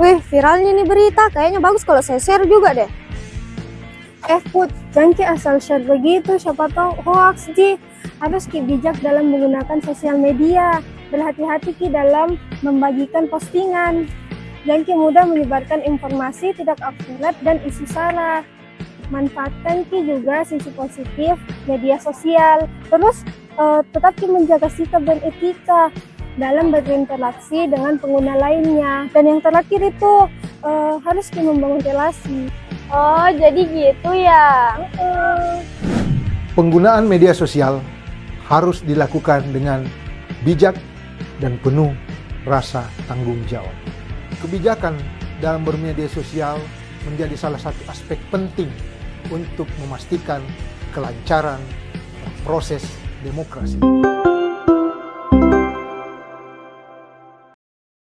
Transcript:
Wih, viralnya nih berita. Kayaknya bagus kalau saya share juga deh. Put, jangan ki asal share begitu. Siapa tahu hoax, Ji. Harus ki bijak dalam menggunakan sosial media. Berhati-hati ki dalam membagikan postingan. Jangan ki mudah menyebarkan informasi tidak akurat dan isu sara. Manfaatkan ki juga sisi positif media sosial. Terus tetap ki menjaga sikap dan etika dalam berinteraksi dengan pengguna lainnya. Dan yang terakhir itu harus membangun relasi. Oh, jadi gitu ya. Penggunaan media sosial harus dilakukan dengan bijak dan penuh rasa tanggung jawab. Kebijakan dalam bermedia sosial menjadi salah satu aspek penting untuk memastikan kelancaran proses demokrasi.